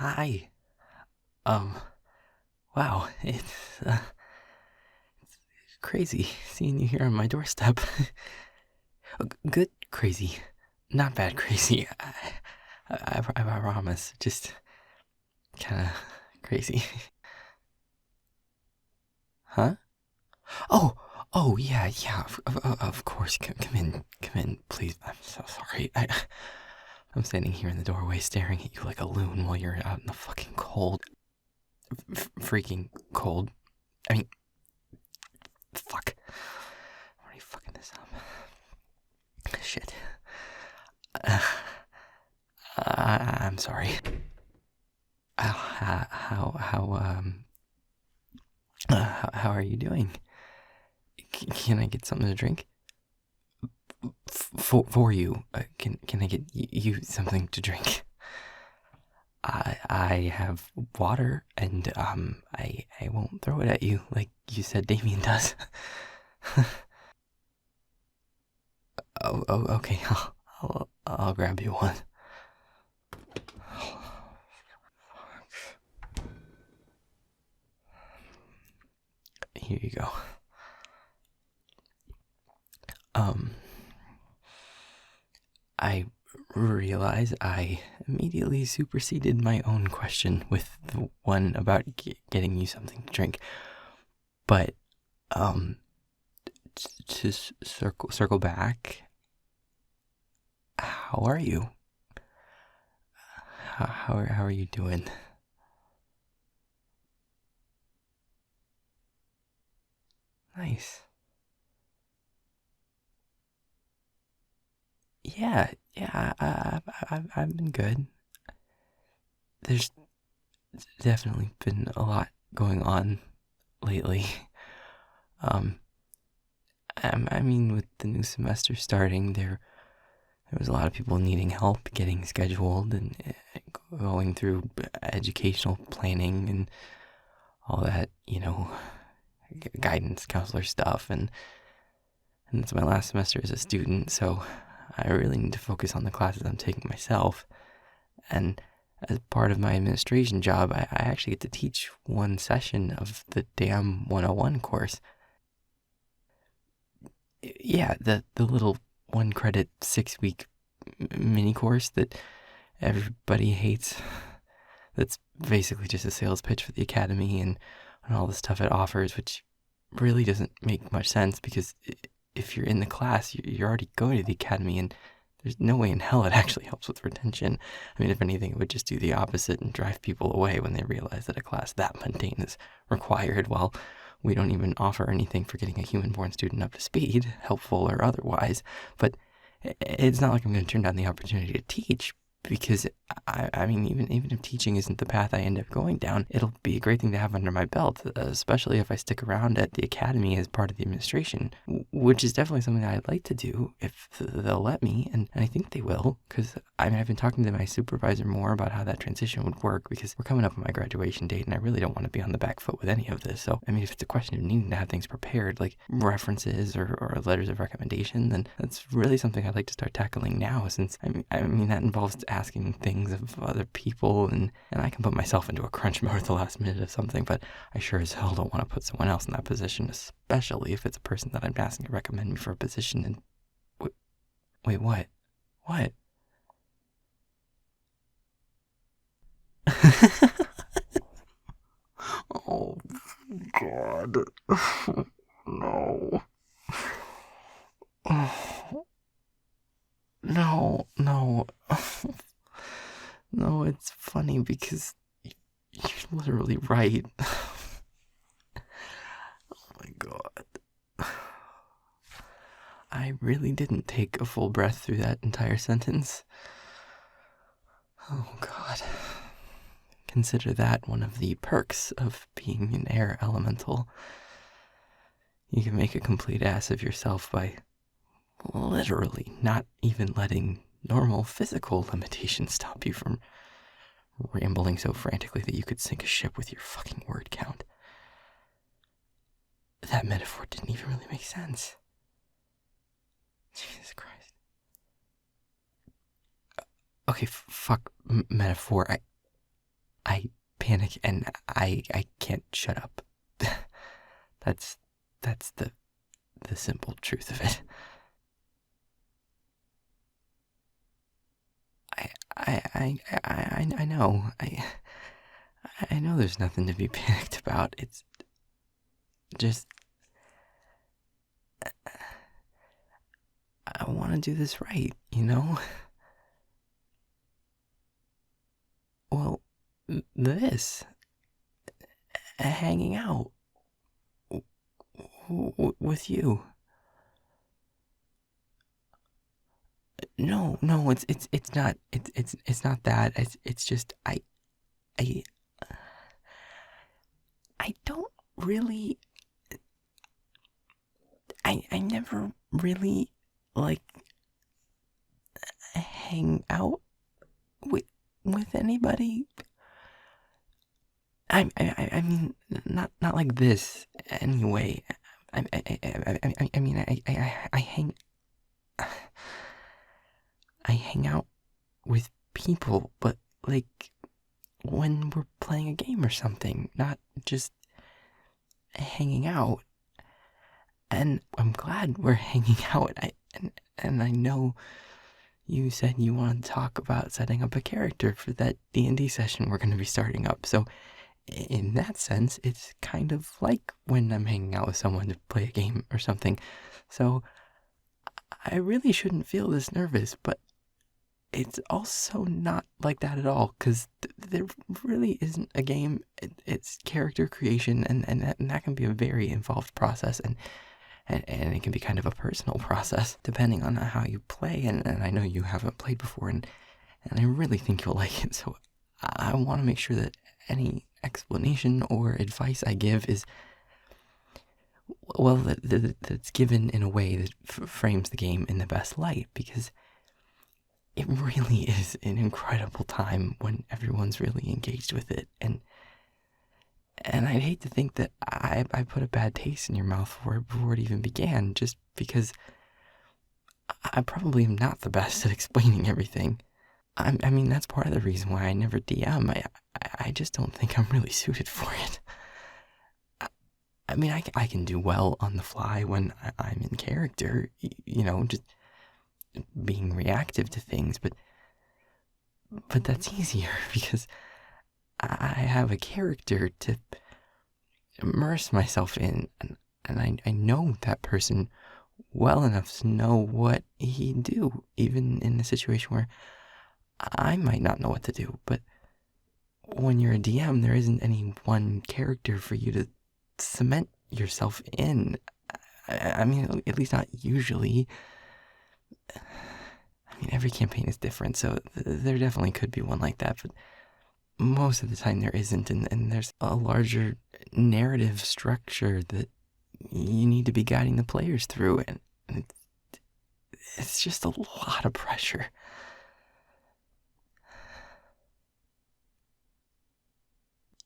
Hi. Um, wow, it's crazy seeing you here on my doorstep. Good crazy, not bad crazy. I promise, just kind of crazy. Huh? Oh, oh yeah, of course. Come in, please. I'm so sorry. I'm standing here in the doorway staring at you like a loon while you're out in the fucking cold. Freaking cold. I mean, fuck. I'm already fucking this up. Shit. I'm sorry. How are you doing? Can I get something to drink? For you. Can I get you something to drink? I have water, and I won't throw it at you like you said D.A.M.N does. Oh, okay. I'll grab you one. Here you go. I realize I immediately superseded my own question with the one about getting you something to drink. But, to circle back, how are you? How are you doing? Nice. Yeah, I've been good. There's definitely been a lot going on lately. Um, I mean, with the new semester starting, there was a lot of people needing help getting scheduled and going through educational planning and all that, guidance counselor stuff. And it's my last semester as a student, so I really need to focus on the classes I'm taking myself. And as part of my administration job, I actually get to teach one session of the D.A.M.N 101 course. Yeah, the little 1 credit 6 week mini course that everybody hates. That's basically just a sales pitch for the academy and all the stuff it offers, which really doesn't make much sense because if you're in the class, you're already going to the academy, and there's no way in hell it actually helps with retention. I mean, if anything, it would just do the opposite and drive people away when they realize that a class that mundane is required, while we don't even offer anything for getting a human-born student up to speed, helpful or otherwise. But it's not like I'm going to turn down the opportunity to teach, because I mean, even if teaching isn't the path I end up going down, it'll be a great thing to have under my belt, especially if I stick around at the academy as part of the administration, which is definitely something that I'd like to do if they'll let me, and I think they will, because I mean, I've been talking to my supervisor more about how that transition would work, because we're coming up on my graduation date, and I really don't want to be on the back foot with any of this. So, I mean, if it's a question of needing to have things prepared, like references or letters of recommendation, then that's really something I'd like to start tackling now, since I mean that involves asking things of other people, and I can put myself into a crunch mode at the last minute of something, but I sure as hell don't want to put someone else in that position, especially if it's a person that I'm asking to recommend me for a position. And wait, what? What? Oh, God. No. Oh, no. No, it's funny because you're literally right. Oh my God. I really didn't take a full breath through that entire sentence. Oh God. Consider that one of the perks of being an air elemental. You can make a complete ass of yourself by literally not even letting normal physical limitations stop you from rambling so frantically that you could sink a ship with your fucking word count. That metaphor didn't even really make sense. Jesus Christ. Okay, fuck metaphor. I panic and I can't shut up. That's the simple truth of it. I know. I know there's nothing to be panicked about. It's just I want to do this right, you know? Well, this hanging out with you. No, it's not it's not that. It's just I I don't really I never really like hang out with anybody. I mean not like this anyway. I mean I hang out with people, but like when we're playing a game or something, not just hanging out. And I'm glad we're hanging out. And I know you said you want to talk about setting up a character for that D&D session we're going to be starting up. So in that sense, it's kind of like when I'm hanging out with someone to play a game or something. So I really shouldn't feel this nervous, but it's also not like that at all, because there really isn't a game. It's character creation, and that can be a very involved process, and it can be kind of a personal process, depending on how you play, and I know you haven't played before, and I really think you'll like it, so I want to make sure that any explanation or advice I give is, well, that it's given in a way that frames the game in the best light, because it really is an incredible time when everyone's really engaged with it, and I'd hate to think that I put a bad taste in your mouth before it even began, just because I probably am not the best at explaining everything. I mean, that's part of the reason why I never DM. I just don't think I'm really suited for it. I mean, I can do well on the fly when I'm in character, just being reactive to things, but that's easier because I have a character to immerse myself in, and I know that person well enough to know what he'd do, even in a situation where I might not know what to do. But when you're a DM, there isn't any one character for you to cement yourself in. I mean, at least not usually. I mean, every campaign is different, so there definitely could be one like that, but most of the time there isn't, and there's a larger narrative structure that you need to be guiding the players through, and it's just a lot of pressure.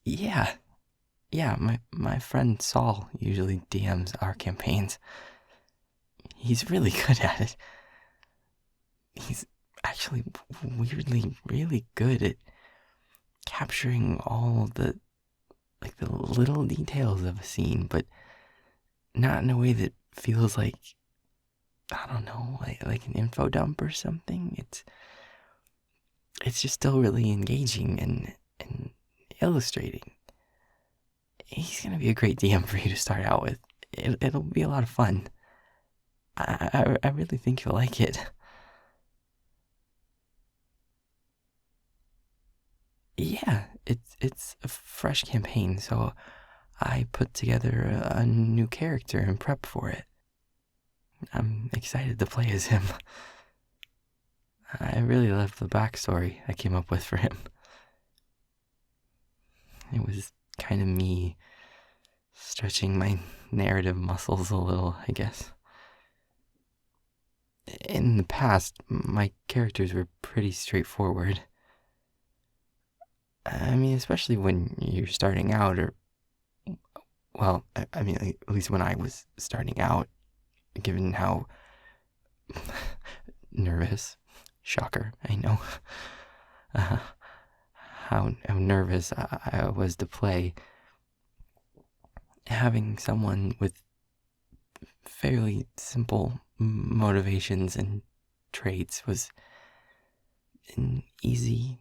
Yeah, my friend Saul usually DMs our campaigns. He's really good at it. He's actually weirdly really good at capturing all the little details of a scene, but not in a way that feels like, I don't know, like an info dump or something. It's just still really engaging and illustrating. He's gonna be a great DM for you to start out with. It'll be a lot of fun. I really think you'll like it. Yeah, it's a fresh campaign, so I put together a new character and prep for it. I'm excited to play as him. I really love the backstory I came up with for him. It was kind of me stretching my narrative muscles a little, I guess. In the past, my characters were pretty straightforward. I mean, especially when you're starting out, or, well, I mean, at least when I was starting out, given how nervous, shocker, I know, how nervous I was to play. Having someone with fairly simple motivations and traits was an easy,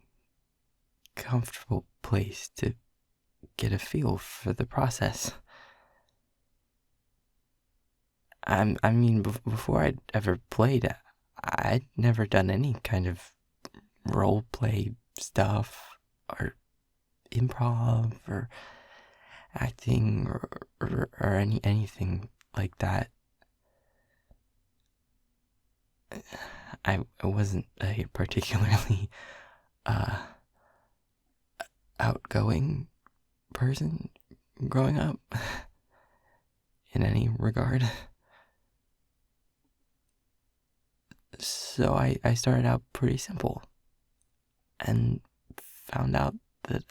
comfortable place to get a feel for the process. I mean, before I'd ever played, I'd never done any kind of role play stuff or improv or acting or anything like that. I wasn't a particularly outgoing person growing up in any regard. So I started out pretty simple and found out that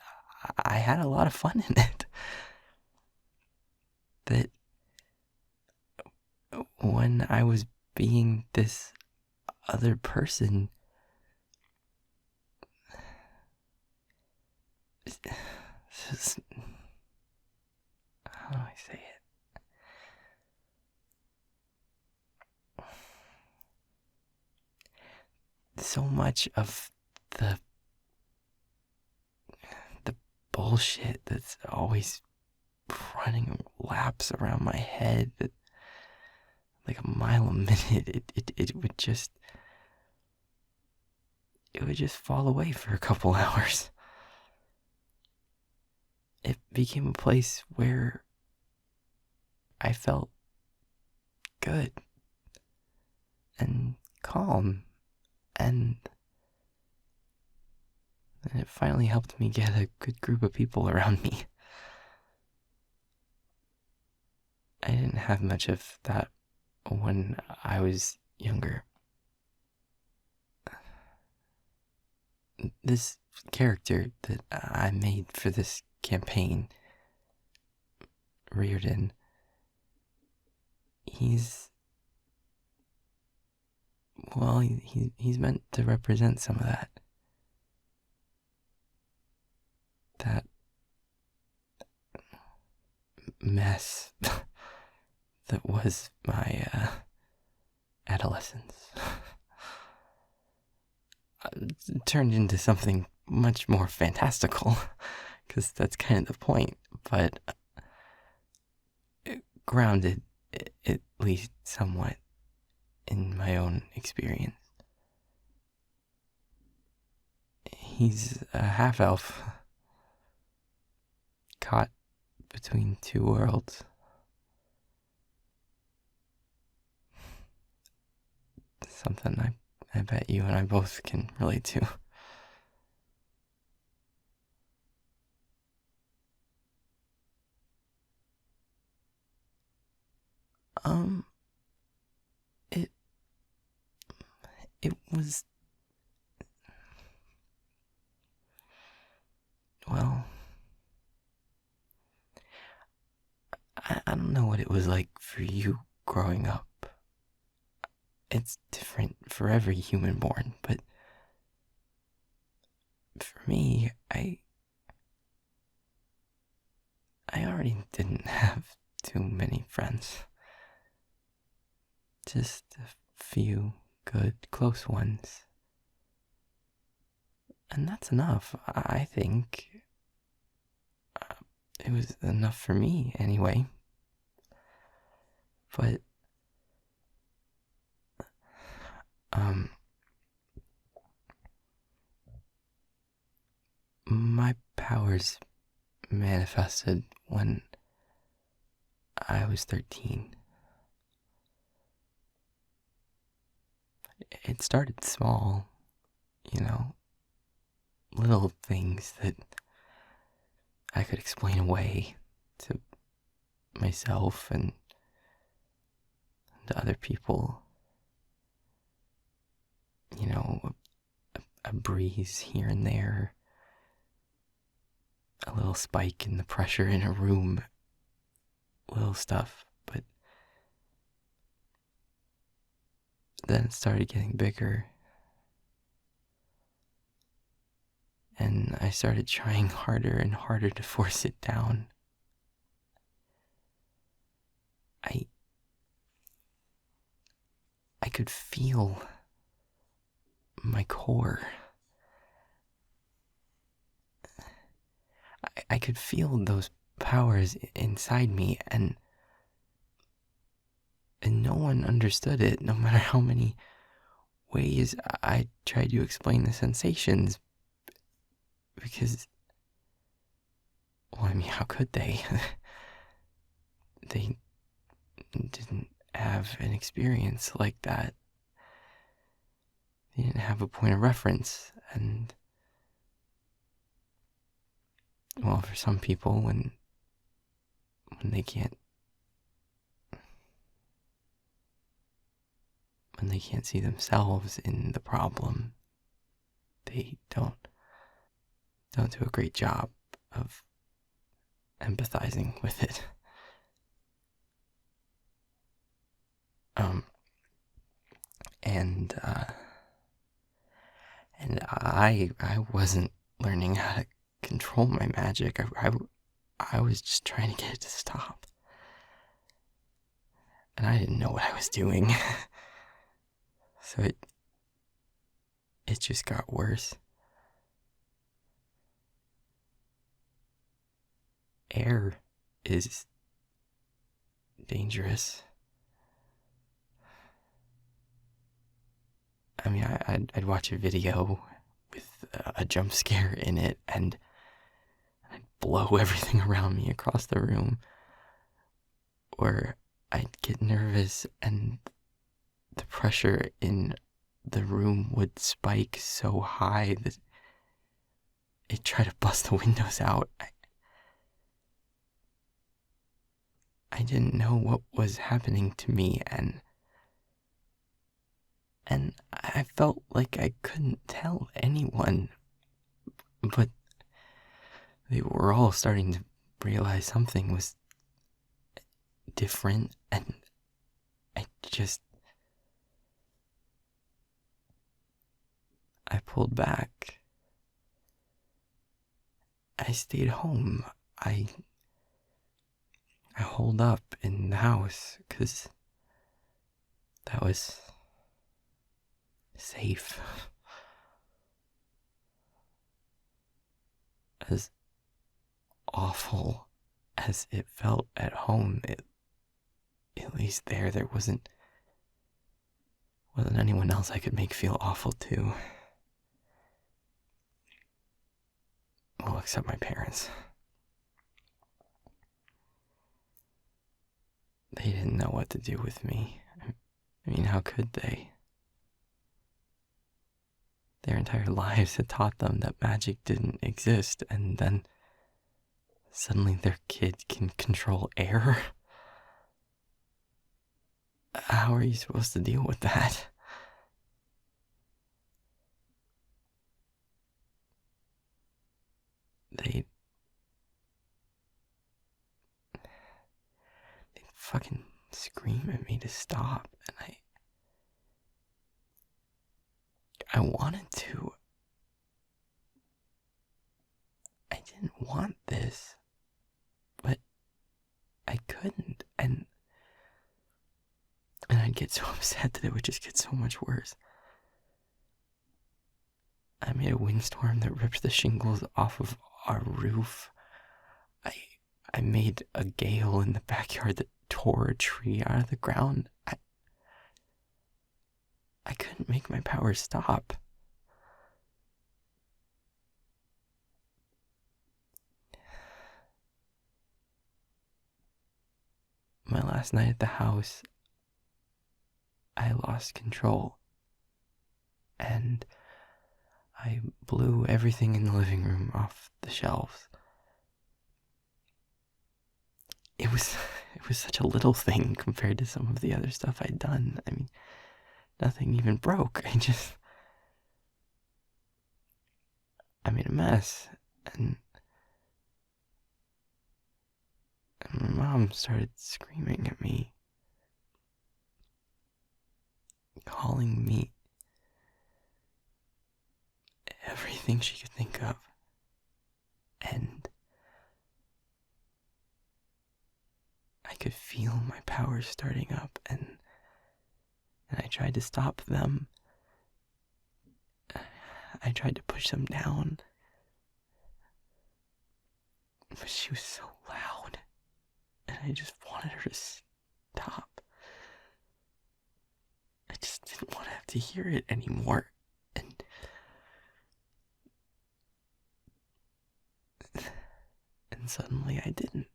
I had a lot of fun in it. That when I was being this other person, how do I say it? So much of the bullshit that's always running laps around my head, like a mile a minute, it would just fall away for a couple hours. It became a place where I felt good and calm, and it finally helped me get a good group of people around me. I didn't have much of that when I was younger. This character that I made for this campaign, Reardon, he's meant to represent some of that mess that was my adolescence. Turned into something much more fantastical, because that's kind of the point, but grounded, at least somewhat, in my own experience. He's a half-elf, caught between two worlds. Something I bet you and I both can relate to. It was, well, I don't know what it was like for you growing up. It's different for every human born, but for me, I already didn't have too many friends. Just a few good, close ones. And that's enough, I think. It was enough for me, anyway. But, my powers manifested when I was 13. It started small, little things that I could explain away to myself and to other people. A breeze here and there, a little spike in the pressure in a room, little stuff, but then it started getting bigger. and I started trying harder and harder to force it down. I could feel my core. I could feel those powers inside me, and no one understood it, no matter how many ways I tried to explain the sensations, because, well, I mean, how could they? They didn't have an experience like that. They didn't have a point of reference, and, well, for some people, when they can't see themselves in the problem, they don't do a great job of empathizing with it. And I wasn't learning how to control my magic. I was just trying to get it to stop. And I didn't know what I was doing. So it just got worse. Air is dangerous. I mean, I'd watch a video with a jump scare in it, and I'd blow everything around me across the room. Or I'd get nervous, and the pressure in the room would spike so high that it'd try to bust the windows out. I didn't know what was happening to me, and I felt like I couldn't tell anyone, but they were all starting to realize something was different, and I pulled back. I stayed home. I holed up in the house because that was safe. As awful as it felt at home, at least there wasn't anyone else I could make feel awful too. Well, except my parents. They didn't know what to do with me. I mean, how could they? Their entire lives had taught them that magic didn't exist, and then suddenly their kid can control air? How are you supposed to deal with that? They'd fucking scream at me to stop, and I wanted to. I didn't want this, but I couldn't, and I'd get so upset that it would just get so much worse. I made a windstorm that ripped the shingles off of our roof. I made a gale in the backyard that tore a tree out of the ground. I couldn't make my powers stop. My last night at the house, I lost control, and I blew everything in the living room off the shelves. It was such a little thing compared to some of the other stuff I'd done. I mean, nothing even broke. I made a mess, and my mom started screaming at me, calling me everything. everything she could think of. And I could feel my powers starting up, and I tried to stop them. I tried to push them down. But she was so loud, and I just wanted her to stop. I just didn't want to have to hear it anymore. And suddenly I didn't.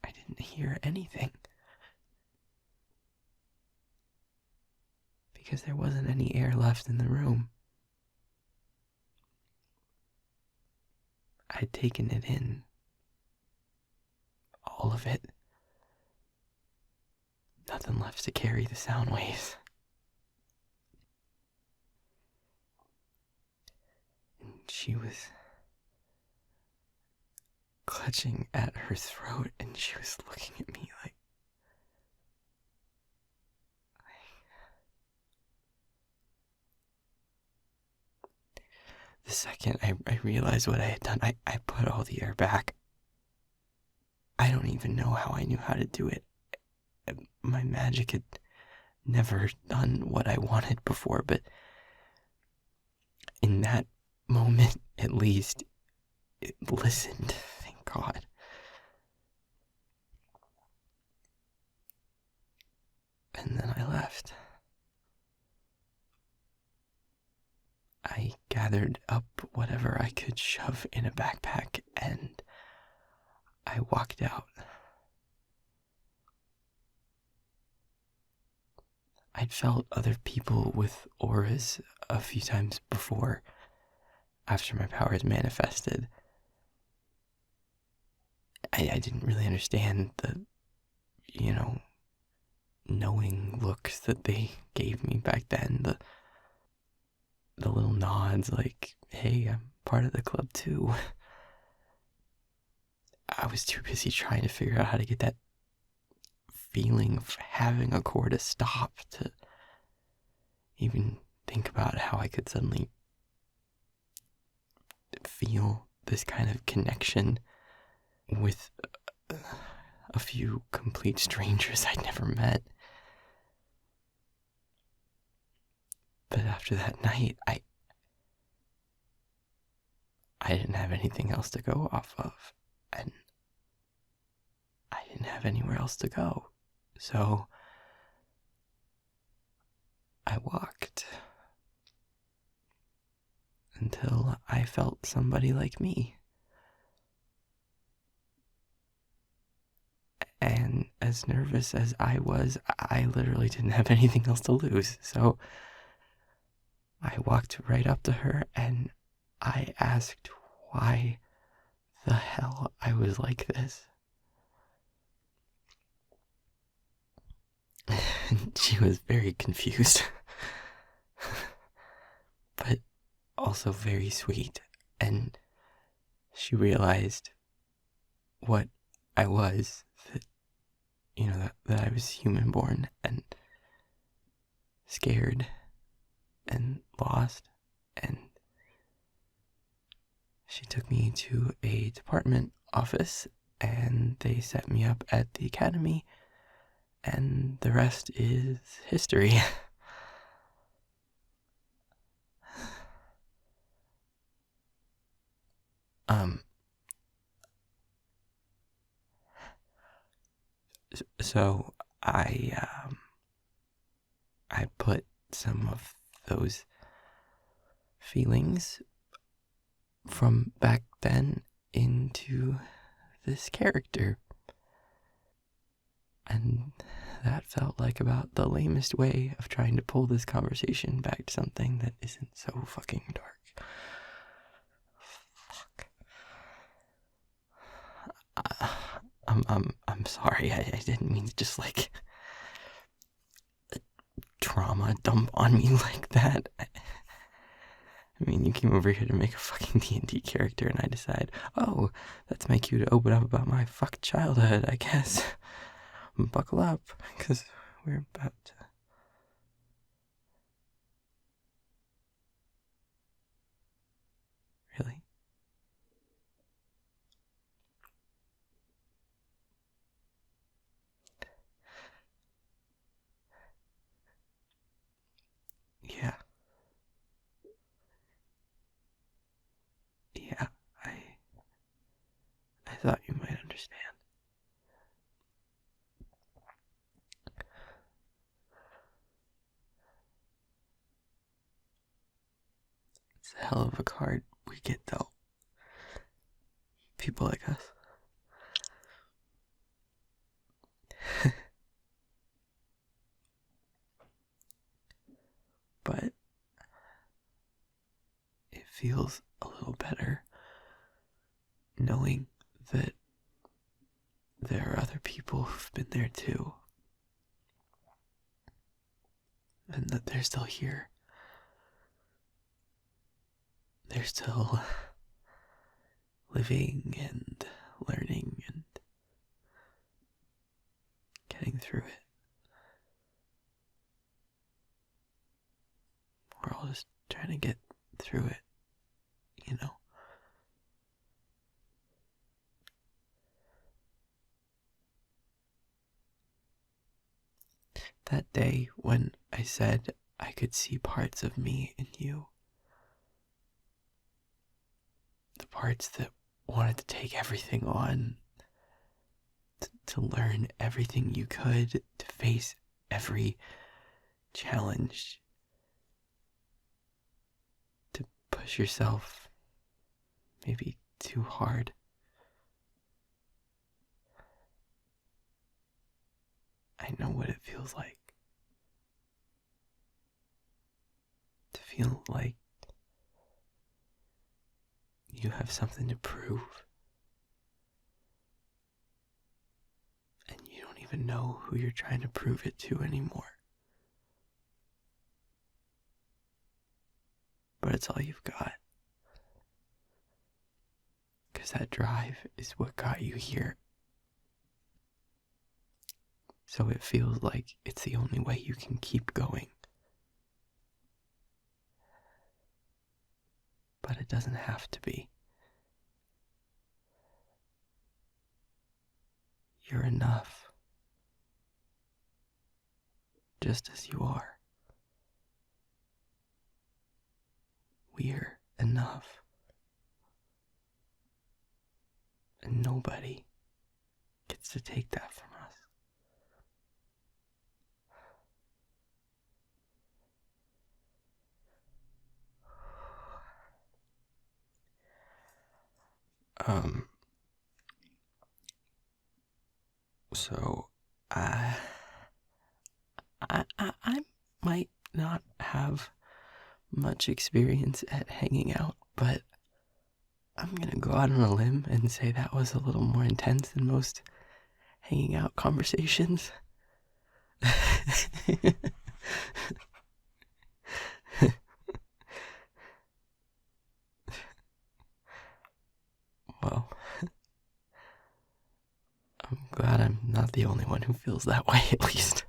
I didn't hear anything. Because there wasn't any air left in the room. I'd taken it in. All of it. Nothing left to carry the sound waves. And she was clutching at her throat, and she was looking at me like, the second I realized what I had done, I put all the air back. I don't even know how I knew how to do it. My magic had never done what I wanted before, but in that moment, at least, it listened, thank God. And then I left. I gathered up whatever I could shove in a backpack, and I walked out. I'd felt other people with auras a few times before, after my powers manifested. I didn't really understand the, knowing looks that they gave me back then. The little nods like, hey, I'm part of the club too. I was too busy trying to figure out how to get that feeling of having a core to stop to even think about how I could suddenly feel this kind of connection with a few complete strangers I'd never met. But after that night, I didn't have anything else to go off of, and I didn't have anywhere else to go. So I walked until I felt somebody like me. And as nervous as I was, I literally didn't have anything else to lose. So I walked right up to her and I asked why the hell I was like this. And she was very confused, but also very sweet. And she realized what I was, that I was human born and scared and lost. And she took me to a department office and they set me up at the academy, and the rest is history. So I put some of those feelings from back then into this character. And that felt like about the lamest way of trying to pull this conversation back to something that isn't so fucking dark. Fuck. I'm sorry. I didn't mean to just trauma dump on me like that. I mean, you came over here to make a fucking D&D character, and I decide, oh, that's my cue to open up about my fucked childhood, I guess. Buckle up, because we're about to... understand. It's a hell of a card we get dealt. People like us. But it feels a little better knowing that there are other people who've been there too. And that they're still here. They're still living and learning and getting through it. We're all just trying to get through it, you know? That day when I said I could see parts of me in you, the parts that wanted to take everything on, to learn everything you could, to face every challenge, to push yourself maybe too hard. I know what it feels like. To feel like you have something to prove. And you don't even know who you're trying to prove it to anymore. But it's all you've got. Because that drive is what got you here. So it feels like it's the only way you can keep going. But it doesn't have to be. You're enough. Just as you are. We're enough. And nobody gets to take that from us. So I might not have much experience at hanging out, but I'm gonna go out on a limb and say that was a little more intense than most hanging out conversations. Well, I'm glad I'm not the only one who feels that way, at least.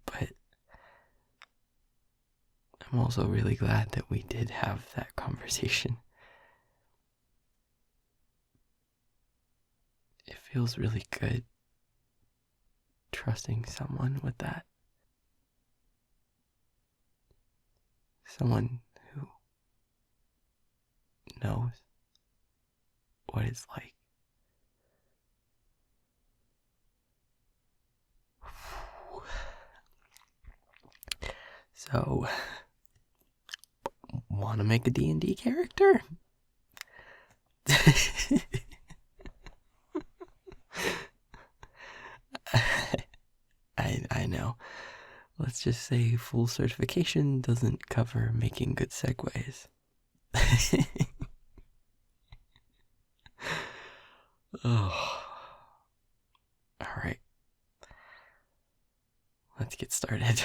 But I'm also really glad that we did have that conversation. It feels really good trusting someone with that. Someone who knows what it's like. So, want to make a D&D character? I know. Let's just say full certification doesn't cover making good segues. Oh. Alright. Let's get started.